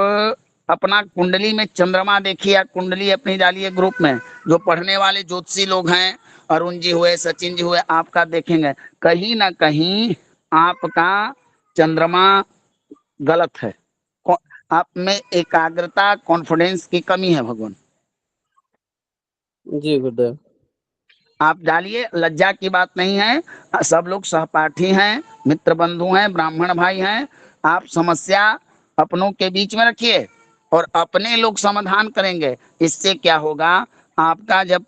अपना कुंडली में चंद्रमा देखिए या कुंडली अपनी डालिए ग्रुप में। जो पढ़ने वाले ज्योतिषी लोग हैं, अरुण जी हुए, सचिन जी हुए, आपका देखेंगे कहीं ना कहीं आपका चंद्रमा गलत है। आप में एकाग्रता, कॉन्फिडेंस की कमी है भगवान। जी गुरुदेव। आप डालिए, लज्जा की बात नहीं है। सब लोग सहपाठी हैं, मित्र बंधु हैं, ब्राह्मण भाई हैं। आप समस्या अपनों के बीच में रखिए और अपने लोग समाधान करेंगे। इससे क्या होगा, आपका जब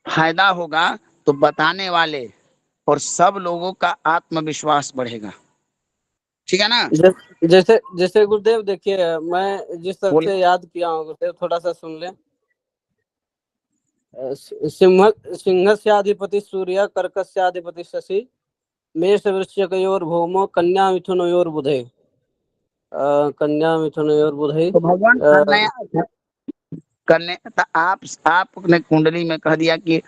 फायदा होगा तो बताने वाले और सब लोगों का आत्मविश्वास बढ़ेगा। ठीक है ना? जैसे जैसे गुरुदेव देखिए, मैं जिस तरह बोल। से याद किया हूँ गुरुदेव, थोड़ा सा सुन लें। सिंह सिंहस्याधिपति सूर्य, कर्कस्याधिपति शशि, मेष वृश्चिकयोर भौमो, कन्या मिथुनयोर बुधे। कन्या मिथुनयोर बुधे। तो भगवान करने तो आपने कुंडली में कह दिया कि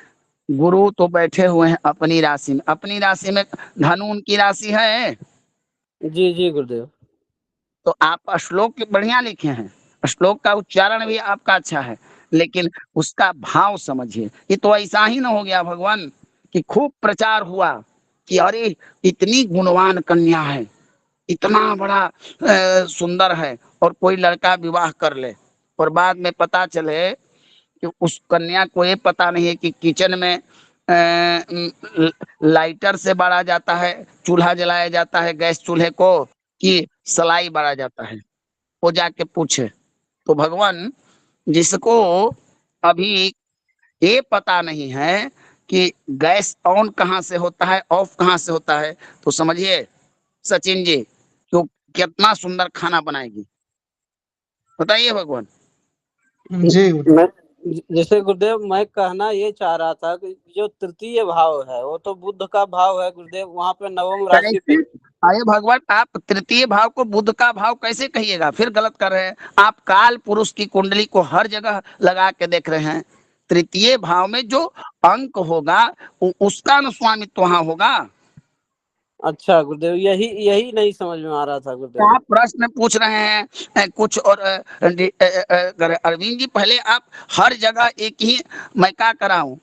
गुरु तो बैठे हुए हैं अपनी राशि में। अपनी राशि में धनु उनकी राशि है। जी जी गुरुदेव। तो आप श्लोक बढ़िया लिखे हैं, श्लोक का उच्चारण भी आपका अच्छा है, लेकिन उसका भाव समझिए। ये तो ऐसा ही ना हो गया भगवान कि खूब प्रचार हुआ कि अरे इतनी गुणवान कन्या है, इतना बड़ा सुंदर है, और कोई लड़का विवाह कर ले और बाद में पता चले कि उस कन्या को ये पता नहीं है कि किचन में लाइटर से बारा जाता है, चूल्हा जलाया जाता है गैस चूल्हे को, कि सलाई बारा जाता है। वो जाके पूछे। तो भगवान, जिसको अभी ये पता नहीं है कि गैस ऑन कहाँ से होता है, ऑफ कहाँ से होता है, तो समझिए सचिन जी तो कितना सुंदर खाना बनाएगी, बताइए भगवान। जी गुरुदेव। मैं जैसे गुरुदेव, मैं कहना ये चाह रहा था कि जो तृतीय भाव है वो तो बुध का भाव है गुरुदेव, वहां पे नवम राशि पे। कैसे? अरे भगवान, आप तृतीय भाव को बुध का भाव कैसे कहिएगा? फिर गलत कर रहे हैं आप। काल पुरुष की कुंडली को हर जगह लगा के देख रहे हैं। तृतीय भाव में जो अंक होगा उसका न स्वामित्व वहां होगा। अच्छा गुरुदेव, यही यही नहीं समझ में आ रहा था गुरुदेव। आप प्रश्न पूछ रहे हैं कुछ और अरविंद जी, पहले आप हर जगह एक ही, मैं क्या कराऊं,